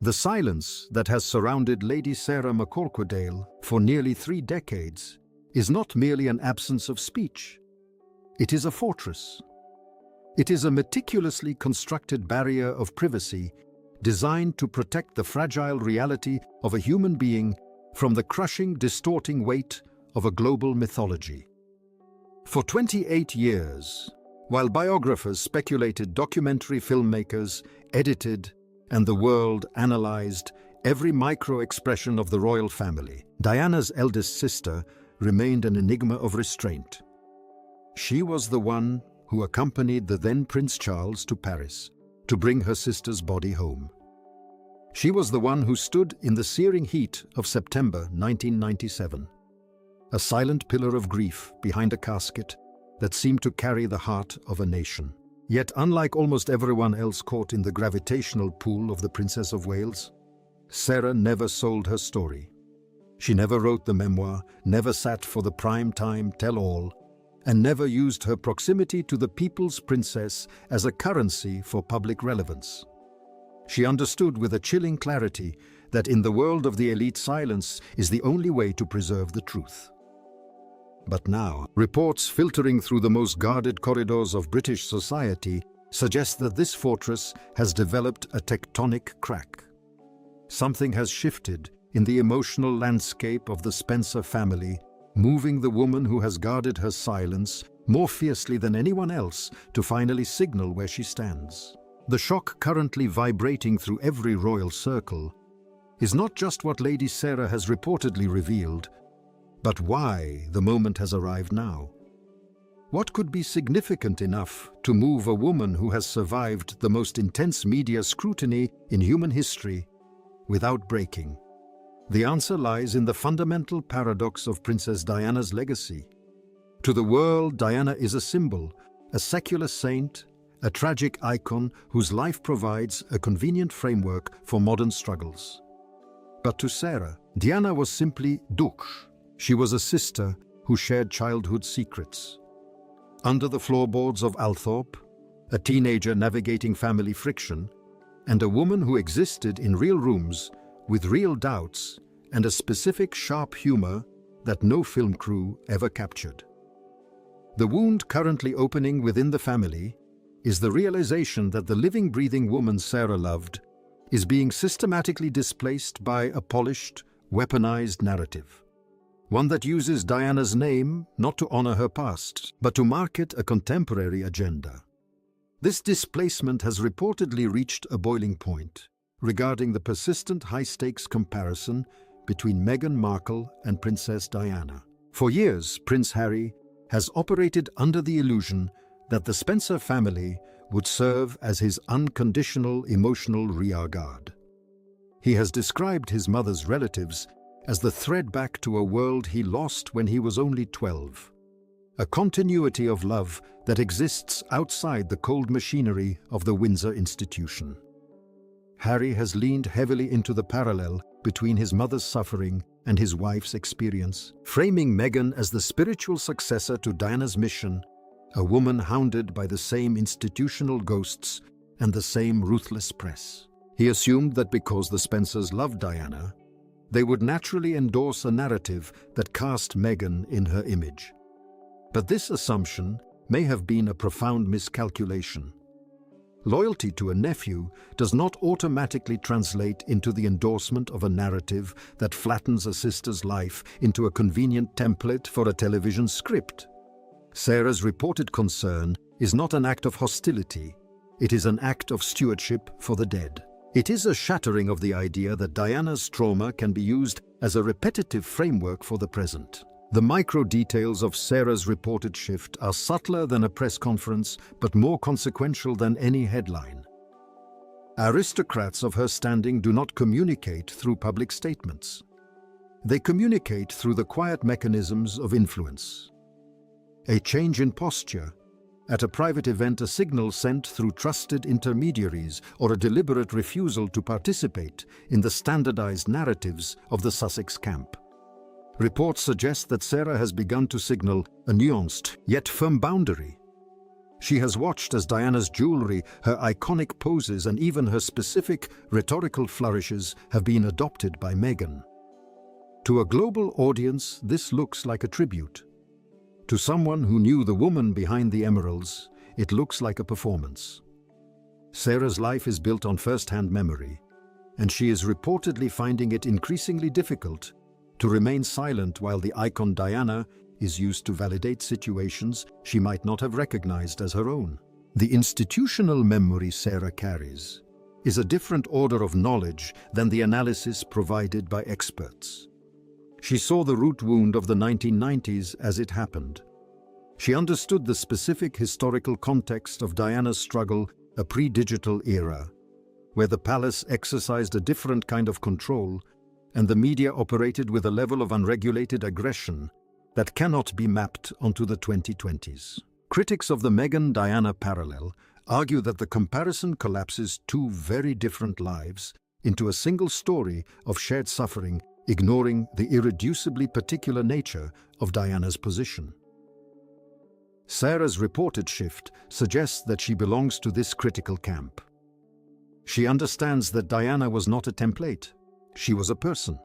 The silence that has surrounded Lady Sarah McCorquodale for nearly 3 decades is not merely an absence of speech. It is a fortress. It is a meticulously constructed barrier of privacy designed to protect the fragile reality of a human being from the crushing, distorting weight of a global mythology. For 28 years, while biographers speculated, documentary filmmakers edited, and the world analyzed every micro-expression of the royal family, Diana's eldest sister remained an enigma of restraint. She was the one who accompanied the then Prince Charles to Paris to bring her sister's body home. She was the one who stood in the searing heat of September 1997, a silent pillar of grief behind a casket that seemed to carry the heart of a nation. Yet, unlike almost everyone else caught in the gravitational pull of the Princess of Wales, Sarah never sold her story. She never wrote the memoir, never sat for the prime-time tell-all, and never used her proximity to the people's princess as a currency for public relevance. She understood with a chilling clarity that in the world of the elite, silence is the only way to preserve the truth. But now, reports filtering through the most guarded corridors of British society suggest that this fortress has developed a tectonic crack. Something has shifted in the emotional landscape of the Spencer family, moving the woman who has guarded her silence more fiercely than anyone else to finally signal where she stands. The shock currently vibrating through every royal circle is not just what Lady Sarah has reportedly revealed, but why the moment has arrived now. What could be significant enough to move a woman who has survived the most intense media scrutiny in human history without breaking? The answer lies in the fundamental paradox of Princess Diana's legacy. To the world, Diana is a symbol, a secular saint, a tragic icon whose life provides a convenient framework for modern struggles. But to Sarah, Diana was simply Duchess. She was a sister who shared childhood secrets. Under the floorboards of Althorpe, a teenager navigating family friction, and a woman who existed in real rooms with real doubts and a specific sharp humor that no film crew ever captured. The wound currently opening within the family is the realization that the living, breathing woman Sarah loved is being systematically displaced by a polished, weaponized narrative. One that uses Diana's name not to honor her past, but to market a contemporary agenda. This displacement has reportedly reached a boiling point regarding the persistent high-stakes comparison between Meghan Markle and Princess Diana. For years, Prince Harry has operated under the illusion that the Spencer family would serve as his unconditional emotional rearguard. He has described his mother's relatives as the thread back to a world he lost when he was only 12. A continuity of love that exists outside the cold machinery of the Windsor institution. Harry has leaned heavily into the parallel between his mother's suffering and his wife's experience, framing Meghan as the spiritual successor to Diana's mission, a woman hounded by the same institutional ghosts and the same ruthless press. He assumed that because the Spencers loved Diana, they would naturally endorse a narrative that cast Meghan in her image. But this assumption may have been a profound miscalculation. Loyalty to a nephew does not automatically translate into the endorsement of a narrative that flattens a sister's life into a convenient template for a television script. Sarah's reported concern is not an act of hostility. It is an act of stewardship for the dead. It is a shattering of the idea that Diana's trauma can be used as a repetitive framework for the present. The micro-details of Sarah's reported shift are subtler than a press conference, but more consequential than any headline. Aristocrats of her standing do not communicate through public statements. They communicate through the quiet mechanisms of influence. A change in posture, at a private event a signal sent through trusted intermediaries, or a deliberate refusal to participate in the standardized narratives of the Sussex camp. Reports suggest that Sarah has begun to signal a nuanced yet firm boundary. She has watched as Diana's jewelry, her iconic poses, and even her specific rhetorical flourishes have been adopted by Meghan. To a global audience, this looks like a tribute. To someone who knew the woman behind the emeralds, it looks like a performance. Sarah's life is built on first-hand memory, and she is reportedly finding it increasingly difficult to remain silent while the icon Diana is used to validate situations she might not have recognized as her own. The institutional memory Sarah carries is a different order of knowledge than the analysis provided by experts. She saw the root wound of the 1990s as it happened. She understood the specific historical context of Diana's struggle, a pre-digital era, where the palace exercised a different kind of control and the media operated with a level of unregulated aggression that cannot be mapped onto the 2020s. Critics of the Meghan-Diana parallel argue that the comparison collapses two very different lives into a single story of shared suffering, ignoring the irreducibly particular nature of Diana's position. Sarah's reported shift suggests that she belongs to this critical camp. She understands that Diana was not a template, she was a person.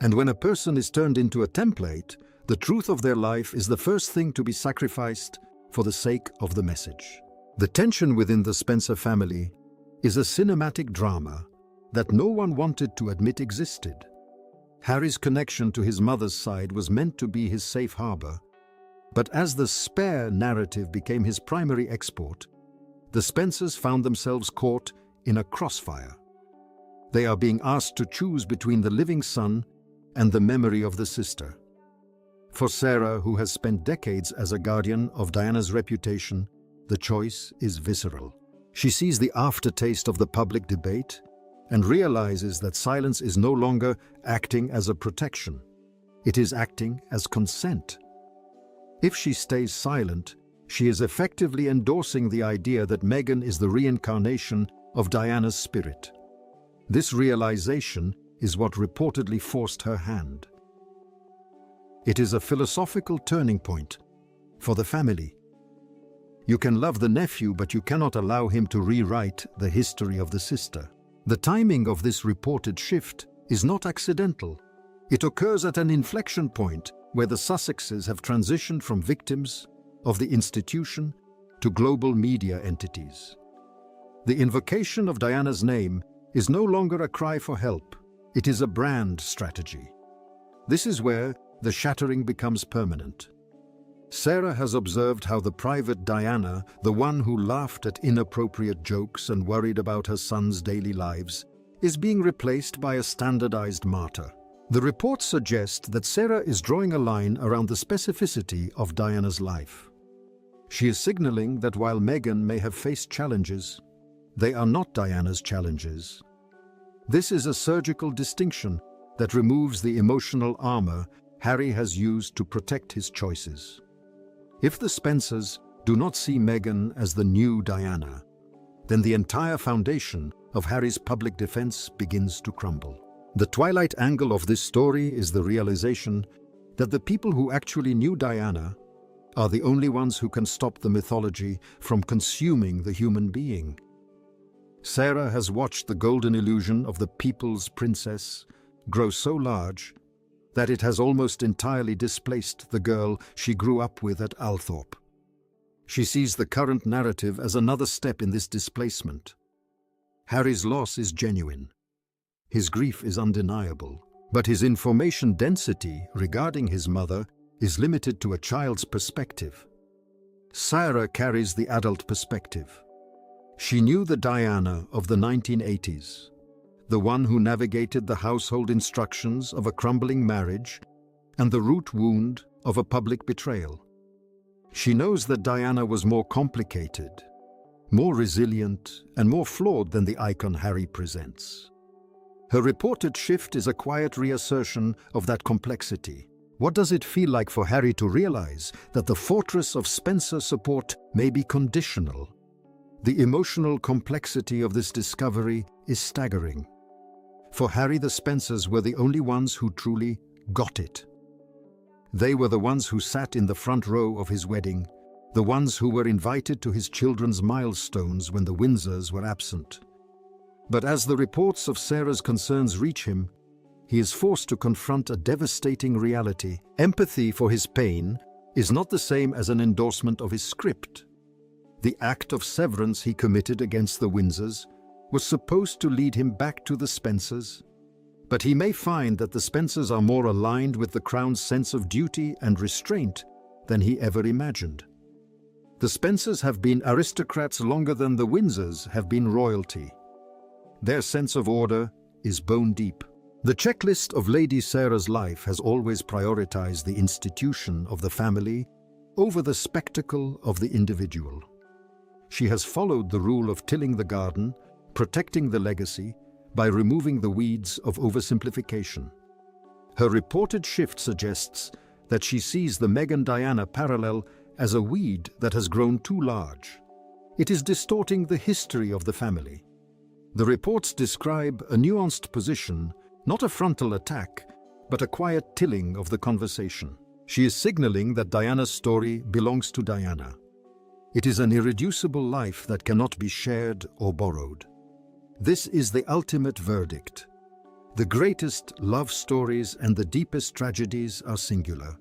And when a person is turned into a template, the truth of their life is the first thing to be sacrificed for the sake of the message. The tension within the Spencer family is a cinematic drama that no one wanted to admit existed. Harry's connection to his mother's side was meant to be his safe harbor, but as the spare narrative became his primary export, the Spencers found themselves caught in a crossfire. They are being asked to choose between the living son and the memory of the sister. For Sarah, who has spent decades as a guardian of Diana's reputation, the choice is visceral. She sees the aftertaste of the public debate and realizes that silence is no longer acting as a protection. It is acting as consent. If she stays silent, she is effectively endorsing the idea that Meghan is the reincarnation of Diana's spirit. This realization is what reportedly forced her hand. It is a philosophical turning point for the family. You can love the nephew, but you cannot allow him to rewrite the history of the sister. The timing of this reported shift is not accidental. It occurs at an inflection point where the Sussexes have transitioned from victims of the institution to global media entities. The invocation of Diana's name is no longer a cry for help, it is a brand strategy. This is where the shattering becomes permanent. Sarah has observed how the private Diana, the one who laughed at inappropriate jokes and worried about her son's daily lives, is being replaced by a standardized martyr. The reports suggest that Sarah is drawing a line around the specificity of Diana's life. She is signaling that while Meghan may have faced challenges, they are not Diana's challenges. This is a surgical distinction that removes the emotional armor Harry has used to protect his choices. If the Spencers do not see Meghan as the new Diana, then the entire foundation of Harry's public defense begins to crumble. The twilight angle of this story is the realization that the people who actually knew Diana are the only ones who can stop the mythology from consuming the human being. Sarah has watched the golden illusion of the people's princess grow so large that it has almost entirely displaced the girl she grew up with at Althorpe. She sees the current narrative as another step in this displacement. Harry's loss is genuine. His grief is undeniable, but his information density regarding his mother is limited to a child's perspective. Sarah carries the adult perspective. She knew the Diana of the 1980s, the one who navigated the household instructions of a crumbling marriage and the root wound of a public betrayal. She knows that Diana was more complicated, more resilient, and more flawed than the icon Harry presents. Her reported shift is a quiet reassertion of that complexity. What does it feel like for Harry to realize that the fortress of Spencer support may be conditional? The emotional complexity of this discovery is staggering. For Harry, the Spencers were the only ones who truly got it. They were the ones who sat in the front row of his wedding, the ones who were invited to his children's milestones when the Windsors were absent. But as the reports of Sarah's concerns reach him, he is forced to confront a devastating reality. Empathy for his pain is not the same as an endorsement of his script. The act of severance he committed against the Windsors was supposed to lead him back to the Spencers, but he may find that the Spencers are more aligned with the Crown's sense of duty and restraint than he ever imagined. The Spencers have been aristocrats longer than the Windsors have been royalty. Their sense of order is bone deep. The checklist of Lady Sarah's life has always prioritized the institution of the family over the spectacle of the individual. She has followed the rule of tilling the garden, protecting the legacy, by removing the weeds of oversimplification. Her reported shift suggests that she sees the Meghan-Diana parallel as a weed that has grown too large. It is distorting the history of the family. The reports describe a nuanced position, not a frontal attack, but a quiet tilling of the conversation. She is signaling that Diana's story belongs to Diana. It is an irreducible life that cannot be shared or borrowed. This is the ultimate verdict. The greatest love stories and the deepest tragedies are singular.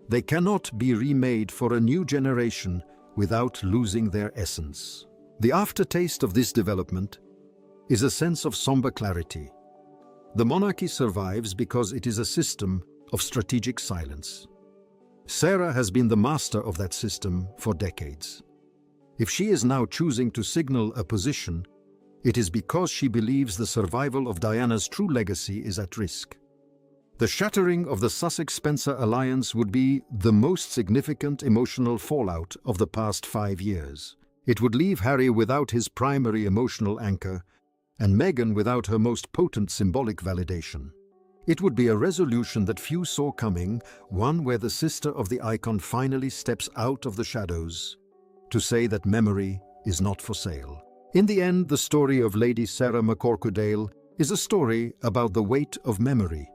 They cannot be remade for a new generation without losing their essence. The aftertaste of this development is a sense of somber clarity. The monarchy survives because it is a system of strategic silence. Sarah has been the master of that system for decades. If she is now choosing to signal a position, it is because she believes the survival of Diana's true legacy is at risk. The shattering of the Sussex-Spencer alliance would be the most significant emotional fallout of the past 5 years. It would leave Harry without his primary emotional anchor, and Meghan without her most potent symbolic validation. It would be a resolution that few saw coming, one where the sister of the icon finally steps out of the shadows to say that memory is not for sale. In the end, the story of Lady Sarah McCorquodale is a story about the weight of memory.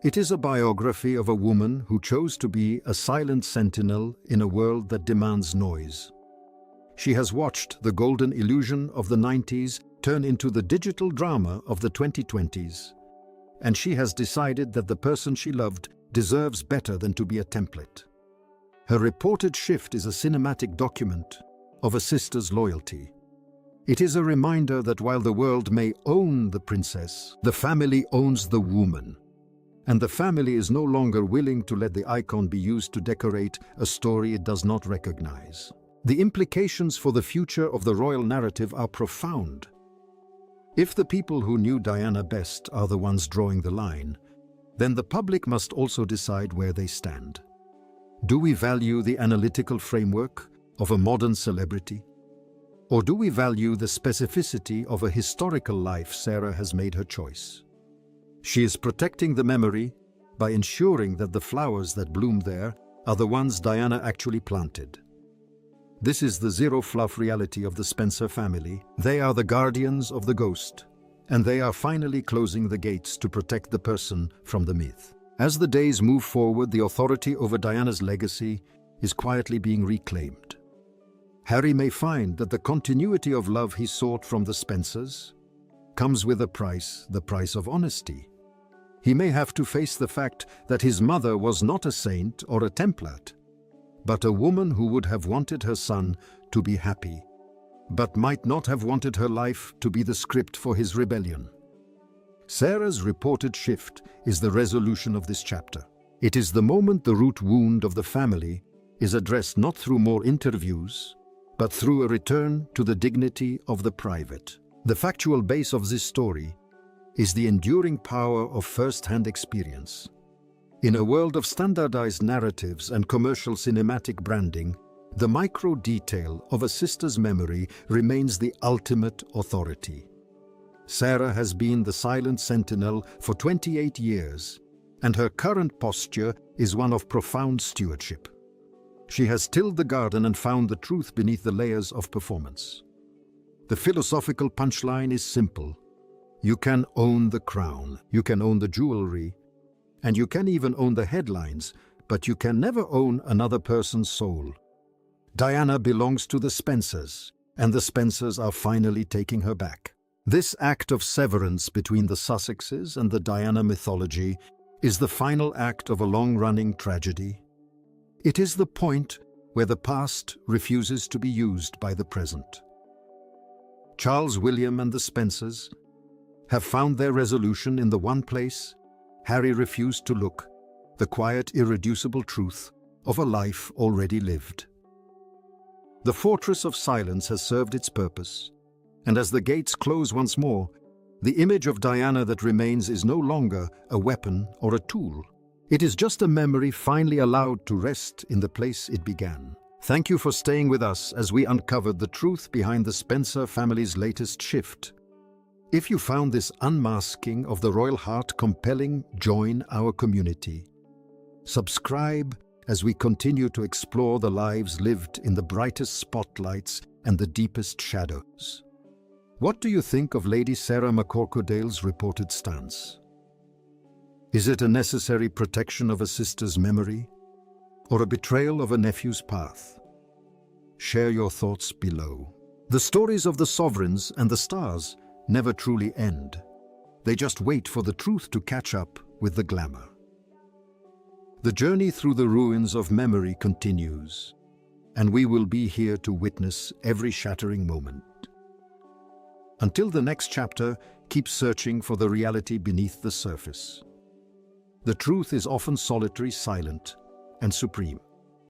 It is a biography of a woman who chose to be a silent sentinel in a world that demands noise. She has watched the golden illusion of the 90s turn into the digital drama of the 2020s, and she has decided that the person she loved deserves better than to be a template. Her reported shift is a cinematic document of a sister's loyalty. It is a reminder that while the world may own the princess, the family owns the woman. And the family is no longer willing to let the icon be used to decorate a story it does not recognize. The implications for the future of the royal narrative are profound. If the people who knew Diana best are the ones drawing the line, then the public must also decide where they stand. Do we value the analytical framework of a modern celebrity? Or do we value the specificity of a historical life Sarah has made her choice? She is protecting the memory by ensuring that the flowers that bloom there are the ones Diana actually planted. This is the zero-fluff reality of the Spencer family. They are the guardians of the ghost, and they are finally closing the gates to protect the person from the myth. As the days move forward, the authority over Diana's legacy is quietly being reclaimed. Harry may find that the continuity of love he sought from the Spencers comes with a price, the price of honesty. He may have to face the fact that his mother was not a saint or a template, but a woman who would have wanted her son to be happy, but might not have wanted her life to be the script for his rebellion. Sarah's reported shift is the resolution of this chapter. It is the moment the root wound of the family is addressed not through more interviews, but through a return to the dignity of the private. The factual base of this story is the enduring power of first-hand experience. In a world of standardized narratives and commercial cinematic branding, the micro-detail of a sister's memory remains the ultimate authority. Sarah has been the silent sentinel for 28 years, and her current posture is one of profound stewardship. She has tilled the garden and found the truth beneath the layers of performance. The philosophical punchline is simple. You can own the crown, you can own the jewelry, and you can even own the headlines, but you can never own another person's soul. Diana belongs to the Spencers, and the Spencers are finally taking her back. This act of severance between the Sussexes and the Diana mythology is the final act of a long-running tragedy. It is the point where the past refuses to be used by the present. Charles William and the Spencers have found their resolution in the one place Harry refused to look, the quiet, irreducible truth of a life already lived. The fortress of silence has served its purpose, and as the gates close once more, the image of Diana that remains is no longer a weapon or a tool. It is just a memory finally allowed to rest in the place it began. Thank you for staying with us as we uncovered the truth behind the Spencer family's latest shift. If you found this unmasking of the royal heart compelling, join our community. Subscribe as we continue to explore the lives lived in the brightest spotlights and the deepest shadows. What do you think of Lady Sarah McCorquodale's reported stance? Is it a necessary protection of a sister's memory, or a betrayal of a nephew's path? Share your thoughts below. The stories of the sovereigns and the stars never truly end. They just wait for the truth to catch up with the glamour. The journey through the ruins of memory continues, and we will be here to witness every shattering moment. Until the next chapter, keep searching for the reality beneath the surface. The truth is often solitary, silent, and supreme.